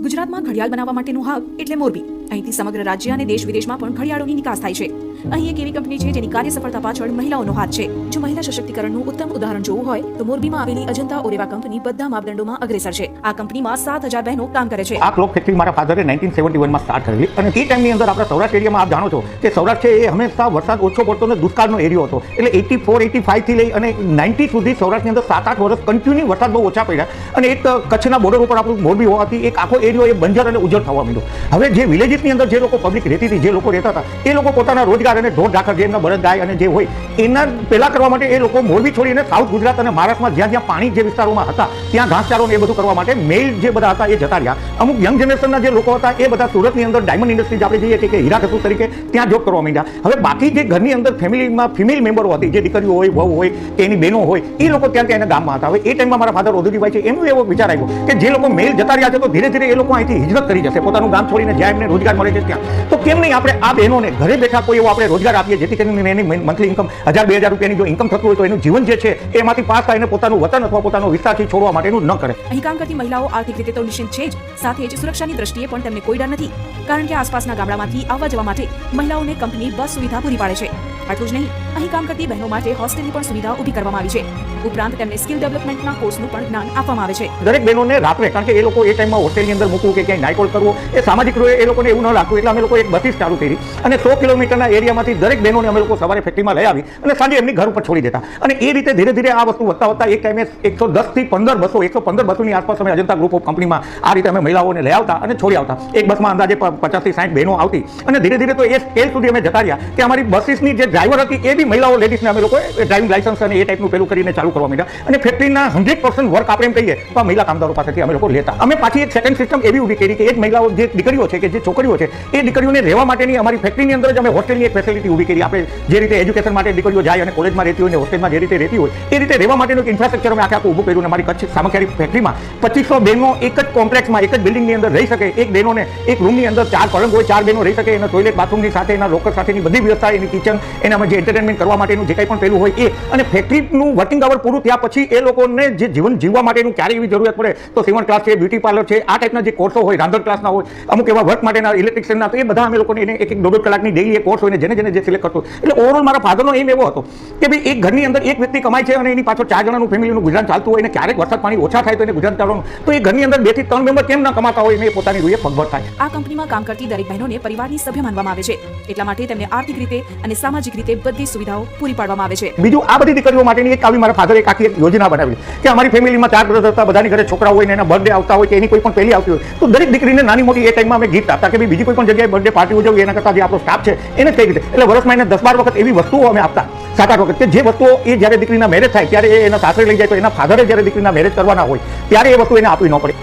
ગુજરાતમાં ઘડિયાળ બનાવવા માટેનું હબ એટલે મોરબી. અહીંથી સમગ્ર રાજ્ય અને દેશ વિદેશમાં પણ ઘડિયાળોની નિકાસ થાય છે. અહીં એક એવી કંપની છે જેની કાર્ય સફળતા પાછળ મહિલાઓનો હાથ છે. જો મહિલા સશક્તિકરણનું ઉત્તમ ઉદાહરણ જોવું હોય તો મોરબીમાં આવેલી અજંતા ઓરેવા કંપની બધા માપદંડોમાં અગ્રેસર છે. આ કંપનીમાં 7000 બહેનો કામ કરે છે. આ ક્લોક ફેક્ટરી મારા ફાધરે 1971 માં સ્ટાર્ટ કરેલી અને એ ટાઈમની અંદર આપણા સૌરાષ્ટ્ર એરિયામાં આપ જાણો છો કે સૌરાષ્ટ્ર છે એ હંમેશા વરસાદ ઓછો પડતો ને દુષ્કાળનો એરિયો હતો. એટલે 84-85 થી લઈ અને 90 સુધી સૌરાષ્ટ્રની અંદર 7-8 વર્ષ કન્ટિન્યુ વરસાદ બહુ ઓછા પડ્યા અને એક કચ્છના બોર્ડર ઉપર આપણું મોરબી હોવાથી એક આખો એરિયો એ બંજર અને ઉજળ થવા માંડ્યો. હવે જે વિલેજીસની અંદર જે લોકો પબ્લિક રહેતી હતી, જે લોકો રહેતા હતા, એ લોકો પોતાના રોજગાર અને ઢોર ઢાકર જે એમના બળદ ગાય અને જે હોય એના પહેલા કરવા માટે એ લોકો મોરબી છોડીને સાઉથ ગુજરાત અને મહારાષ્ટ્રમાં જ્યાં જ્યાં પાણી જે વિસ્તારોમાં હતા ત્યાં ઘાસચારો ને એ બધું કરવા માટે મેલ જે બધા હતા એ જતા રહ્યા. અમુક યંગ જનરેશનના જે લોકો હતા એ બધા સુરતની અંદર ડાયમંડ ઇન્ડસ્ટ્રીઝ આપણે જઈએ છીએ કે હીરા ઘસુ તરીકે ત્યાં જોબ કરવા માંડ્યા. હવે બાકી જે ઘરની અંદર ફેમિલીમાં ફિમેલ મેમ્બરો હતી, જે દીકરીઓ હોય, વહુ હોય કે એની બહેનો હોય, એ લોકો ત્યાં ત્યાં એના ગામમાં હતા. હવે એ ટાઈમમાં મારા ફાધર ઓધુજીભાઈ છે એમનો એવો વિચાર આવ્યો કે જે લોકો મેલ જતા રહ્યા છે તો ધીરે ધીરે એ લોકો અહીંથી હિજરત કરી જશે પોતાનું ગામ છોડીને જ્યાં એમને રોજગાર મળે છે ત્યાં. તો કેમ નહીં આપણે આ બહેનોને ઘરે બેઠા કોઈ એવો આપણે રોજગાર આપીએ જેથી કરીને એની મંથલી ઇન્કમ 1000-2000 રૂપિયાની જો ઇન્કમ થતું હોય તો એનું જીવન જે છે એમાંથી પાસ થઈને પોતાનું વતન અથવા પોતાનો વિસ્તારથી છોડવા માટેનું ન કરે. અહીં કામ કરતી મહિલાઓ આર્થિક રીતે તો નિશ્ચિત છે જ, સાથે જ સુરક્ષાની દ્રષ્ટિએ પણ તેમને કોઈ ડર નથી, કારણ કે આસપાસના ગામડામાંથી આવવા જવા માટે મહિલાઓને કંપની બસ સુવિધા પૂરી પાડે છે. આટલું જ નહીં, અહીં કામ કરતી બહેનો માટે હોસ્ટેલની પણ સુવિધા ઊભી કરવામાં આવી છે. ઉપરાંત તેમને સ્કિલ ડેવલપમેન્ટના કોર્સનું પણ જ્ઞાન આપવામાં આવે છે. દરેક બહેનોને રાત્રે, કારણ કે એ લોકો એ ટાઈમમાં હોસ્ટેલની અંદર મૂકવું કે ક્યાંય નાઇટ હોલ્ડ કરવો એ સામાજિક એ લોકોને એવું ન લાગતું, એટલે અમે લોકો એક બસ ચાલુ કરી અને 100 કિલોમીટરના એરિયામાંથી દરેક બહેનોને અમે લોકો સવારે ફેક્ટરીમાં લઈ આવી અને સાંજે એમની ઘર ઉપર છોડી દેતા. અને એ રીતે ધીરે ધીરે આ વસ્તુ વધતા વધતા એક ટાઈમે 110 થી 115 બસોની આસપાસ અમે અજંતા ગ્રુપ ઓફ કંપનીમાં આ રીતે અમે મહિલાઓને લઈ આવતા અને છોડી આવતા. એક બસમાં અંદાજે 50 થી 60 બહેનો આવતી અને ધીરે ધીરે તો એ સ્કેલ સુધી અમે જતા રહ્યા કે અમારી બસીસની જે ડ્રાઈવર હતી એ બી મહિલાઓ, લેડીઝને અમે લોકો ડ્રાઇવિંગ લાયસન્સ અને એ ટાઈપનું પેલું કરીને ચાલુ કરવા માંડ્યા. અને ફેક્ટરીના 100% વર્ક આપણે એમ કહીએ તો આ મહિલા કામદારો પાસેથી અમે લોકો લેતા. અમે પાછી એક સેકન્ડ સિસ્ટમ એવી ઊભી કરી કે એ જ મહિલાઓ, જે દીકરીઓ છે કે જે છોકરીઓ છે, એ દીકરીઓને રહેવા માટેની અમારી ફેક્ટરીની અંદર જ અમે હોસ્ટેલની એક ફેસિલિટી ઊભી કરી. આપણે જે રીતે એજ્યુકેશન માટે દીકરીઓ જાય અને કોલેજમાં રહેતી હોય ને હોસ્ટેલમાં જે રીતે રહેતી હોય એ રીતે રહેવા માટેનું એક ઇન્ફ્રાસ્ટ્રક્ચર અમે આખું ઊભું કર્યું. અમારી કચ્છ સામખિયાળી ફેક્ટરીમાં 2500 બહેનો એક જ કોમ્પ્લેક્સમાં, એક જ બિલ્ડિંગની અંદર રહી શકે. એક બહેનોને એક રૂમની અંદર 4 પલંગ હોય, 4 બહેનો રહી શકે. એના ટોયલેટ બાથરૂમની સાથે, એના લોકર સાથેની બધી વ્યવસ્થા, એની કિચન, એનામાં જે એન્ટરટેનમેન્ટ કરવા માટેનું જે કંઈ પણ પેલું હોય એ. અને ફેક્ટરીનું વર્કિંગ અવર પૂરું થયા પછી એ લોકોને જે જીવન જીવવા માટેનું ક્યારે એવી જરૂરિયાત પડે તો સીવણ ક્લાસ છે, બ્યુટી પાર્લર છે, આ ટાઈપના જે કોર્સો હોય, રાંધણ ક્લાસના હોય, અમુક એવા વર્ક માટેના ઇલેક્ટ્રિશિયનના, તો એ બધા અમે લોકોને એને એક 1.5 કલાકની ડેઈલી એક કોર્સ હોય ને જેને જે સિલેક્ટ કરતો. એટલે ઓવરઓલ મારા ફાધરનો એમ એવો હતો કે ભાઈ એક ઘરની અંદર એક વ્યક્તિ કમાય છે અને એની પાછળ 4 જણાનું ફેમિલીનું ગુજરાન ચાલતું હોય ને ક્યારેક વરસાદ પાણી ઓછા થાય તો એને ગુજરાન ચાલવાનું, તો એ ઘરની અંદર 2 થી 3 મેમ્બર કેમ ન કમાતા હોય ને એ પોતાની રૂએ પગભર થાય. આ કંપનીમાં કામ કરતી દરેક બહેનોને પરિવારની સભ્ય માનવામાં આવે છે. એટલા માટે તેમને આર્થિક રીતે અને સામાજિક રીતે બધી સુવિધાઓ પૂરી પાડવામાં આવે છે. બીજું, આ બધી દીકરીઓ માટેની એક આવી મારા ફાધરે એક આખી યોજના બનાવી કે અમારી ફેમિલીમાં 4 બ્રધર હતા, બધાની ઘરે છોકરા હોય ને એના બર્થડે આવતા હોય કે એની કોઈ પણ પહેલી આવતી હોય તો દરેક દીકરીને નાની મોટી એ ટાઈમમાં અમે ગિફ્ટ આપતા કે ભાઈ બીજી કોઈ પણ જગ્યાએ બર્થડે પાર્ટી ઉજવવી એના કરતાં જે આપણો સ્ટાફ છે એને કઈ રીતે. એટલે વર્ષમાં એને 10-12 વખત એવી વસ્તુઓ અમે આપતા, 7-8 વખત, કે જે વસ્તુઓ એ જ્યારે દીકરીના મેરેજ થાય ત્યારે એ એના સાસરે લઈ જાય તો એના ફાધરે જ્યારે દીકરીના મેરેજ કરવાના હોય ત્યારે એ વસ્તુ એને આપવી ન પડે.